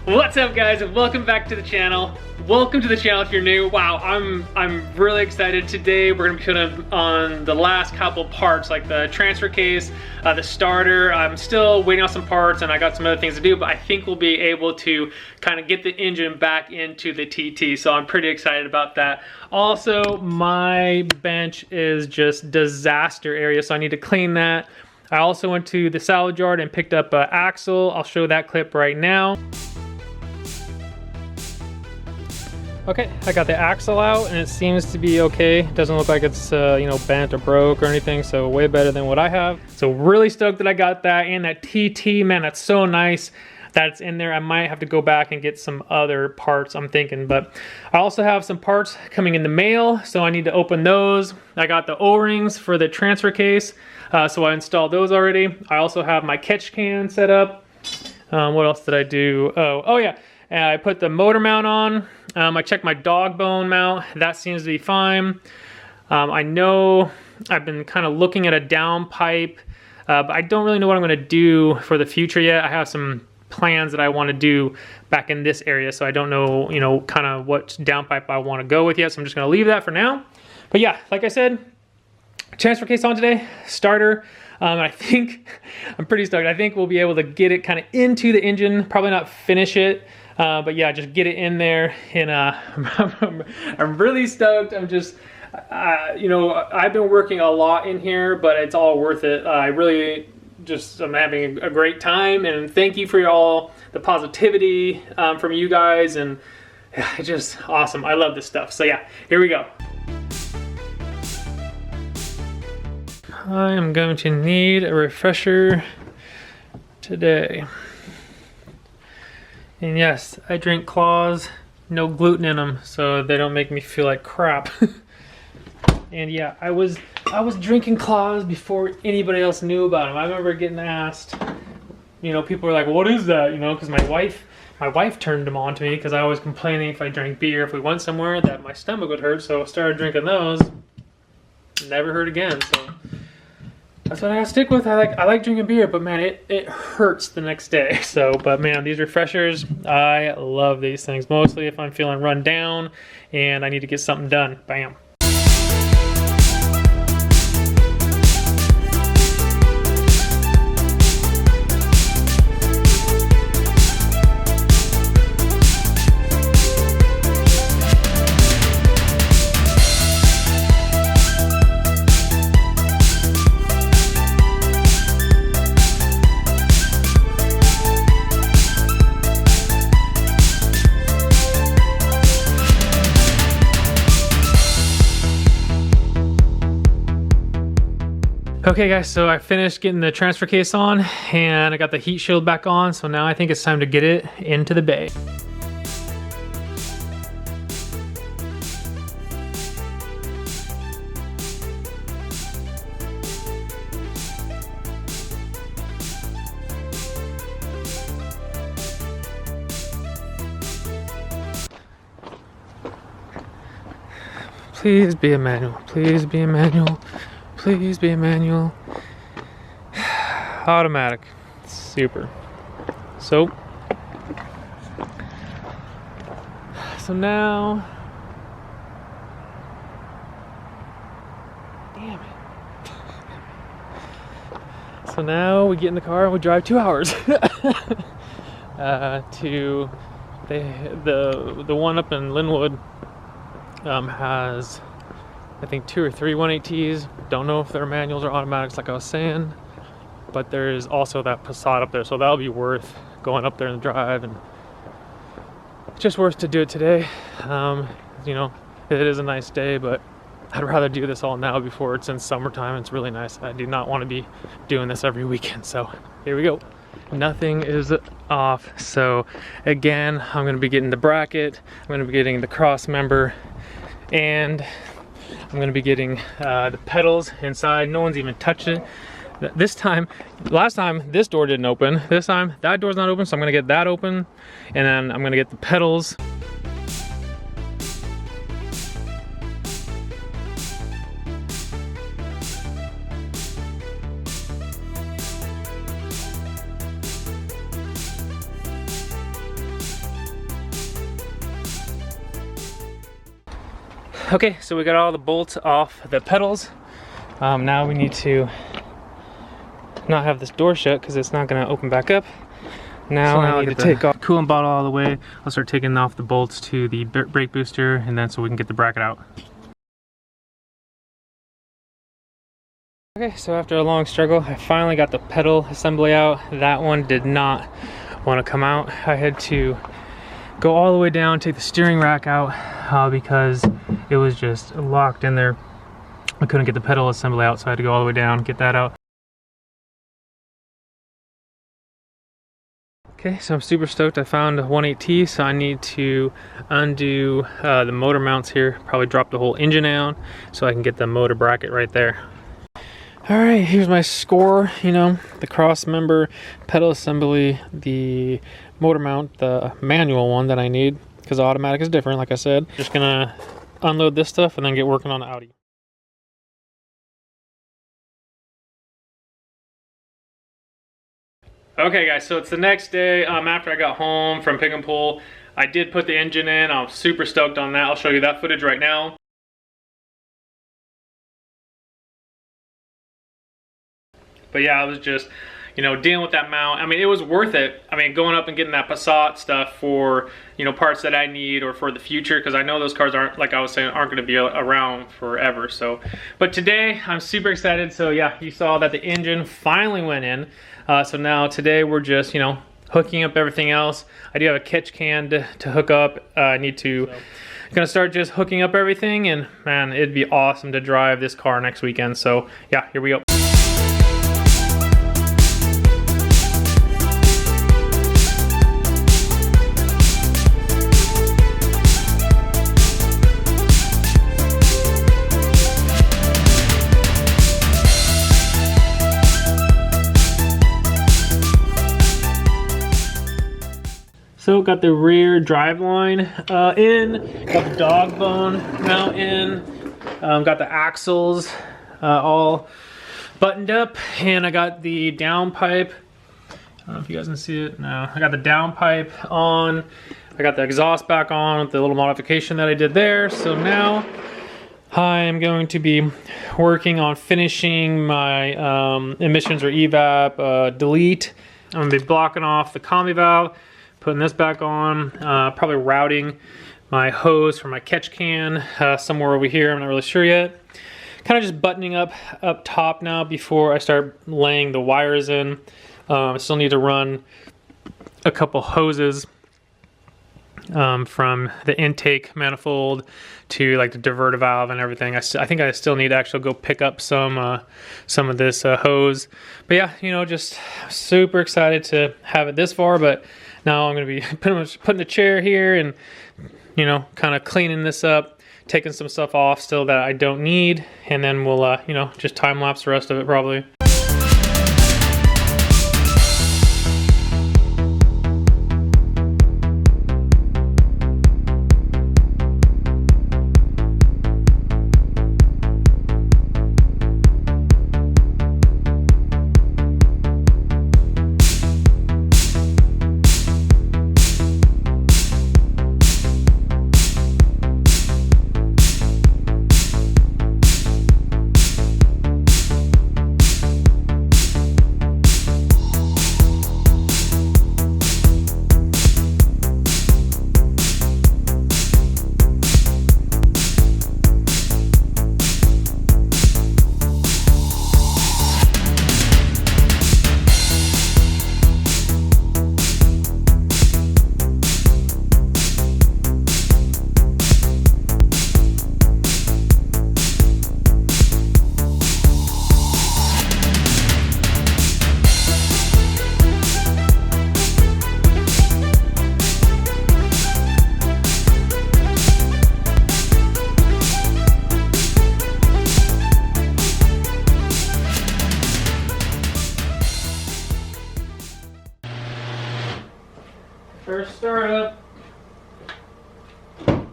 What's up, guys, and welcome back to the channel. Welcome to the channel if you're new. Wow, I'm really excited. Today we're gonna be putting on the last couple parts, like the transfer case, the starter. I'm still waiting on some parts and I got some other things to do, but I think we'll be able to kind of get the engine back into the TT, so I'm pretty excited about that. Also, my bench is just disaster area, so I need to clean that. I also went to the salvage yard and picked up an axle. I'll show that clip right now. Okay, I got the axle out and it seems to be okay. It doesn't look like it's bent or broke or anything, so way better than what I have. So really stoked that I got that, and that TT, man, that's so nice that it's in there. I might have to go back and get some other parts, I'm thinking, but I also have some parts coming in the mail, so I need to open those. I got the O-rings for the transfer case, so I installed those already. I also have my catch can set up. What else did I do? Oh yeah. I put the motor mount on. I checked my dog bone mount. That seems to be fine. I know I've been kind of looking at a down pipe, but I don't really know what I'm going to do for the future yet. I have some plans that I want to do back in this area, so I don't know, kind of what down pipe I want to go with yet. So I'm just going to leave that for now. But yeah, like I said, transfer case on today, starter. I think I'm pretty stoked. I think we'll be able to get it kind of into the engine, probably not finish it. But yeah, just get it in there, and I'm really stoked. I'm just, I've been working a lot in here, but it's all worth it. I'm having a great time, and thank you for all the positivity from you guys, and yeah, it's just awesome. I love this stuff. So yeah, here we go. I am going to need a refresher today. And yes, I drink claws, no gluten in them, so they don't make me feel like crap. And yeah, I was drinking claws before anybody else knew about them. I remember getting asked, people were like, "What is that?" Because my wife turned them on to me because I was complaining if I drank beer, if we went somewhere, that my stomach would hurt. So I started drinking those. Never hurt again. So that's what I gotta stick with. I like drinking beer, but man, it hurts the next day. So, but man, these refreshers, I love these things. Mostly if I'm feeling run down and I need to get something done. Bam. Okay guys, so I finished getting the transfer case on and I got the heat shield back on, so now I think it's time to get it into the bay. Please be a manual, please be a manual. Please be a manual. Automatic. Super. So now, damn it. So now we get in the car and we drive 2 hours to the one up in Lynnwood. Has I think 2 or 3 1.8Ts. Don't know if they're manuals or automatics like I was saying, but there's also that Passat up there, so that'll be worth going up there and drive, and it's just worth to do it today. It is a nice day, but I'd rather do this all now before it's in summertime. It's really nice. I do not want to be doing this every weekend, so here we go. Nothing is off, so again, I'm going to be getting the bracket, I'm going to be getting the cross member, and I'm going to be getting the pedals inside. No one's even touched it. This time, last time this door didn't open. This time that door's not open, so I'm going to get that open. And then I'm going to get the pedals. Okay, so we got all the bolts off the pedals. Now we need to not have this door shut because it's not going to open back up. Now I need to take off the coolant bottle all the way. I'll start taking off the bolts to the brake booster, and then so we can get the bracket out. Okay, so after a long struggle, I finally got the pedal assembly out. That one did not want to come out. I had to go all the way down, take the steering rack out because it was just locked in there. I couldn't get the pedal assembly out, so I had to go all the way down, get that out. Okay, so I'm super stoked. I found a 1.8T, so I need to undo the motor mounts here, probably drop the whole engine down so I can get the motor bracket right there. All right, here's my score, you know, the cross member, pedal assembly, the motor mount, the manual one that I need, because the automatic is different, like I said. Just gonna unload this stuff and then get working on the Audi. Okay guys, so it's the next day after I got home from pick and pull. I did put the engine in. I'm super stoked on that. I'll show you that footage right now. But yeah, I was just, you know, dealing with that mount. I mean, it was worth it. I mean, going up and getting that Passat stuff for, you know, parts that I need or for the future, because I know those cars aren't, like I was saying, aren't going to be around forever. So, but today I'm super excited. So yeah, you saw that the engine finally went in. So now today we're just, you know, hooking up everything else. I do have a catch can to hook up. I need to. Gonna start just hooking up everything, and man, it'd be awesome to drive this car next weekend. So yeah, here we go. So got the rear drive line in, got the dog bone mount in, got the axles all buttoned up, and I got the downpipe. I don't know if you guys can see it. No, I got the downpipe on. I got the exhaust back on with the little modification that I did there. So now I'm going to be working on finishing my emissions or evap delete. I'm gonna be blocking off the combi valve, putting this back on, probably routing my hose for my catch can somewhere over here. I'm not really sure yet. Kind of just buttoning up top now before I start laying the wires in. I still need to run a couple hoses from the intake manifold to like the diverter valve and everything. I think I still need to actually go pick up some of this hose. But yeah, you know, just super excited to have it this far. But now I'm going to be pretty much putting the chair here and, you know, kind of cleaning this up, taking some stuff off still that I don't need, and then we'll, you know, just time lapse the rest of it probably. First startup. I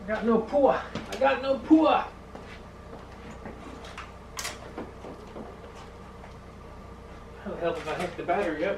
got no poor. I got no poor. help if I hook the battery up.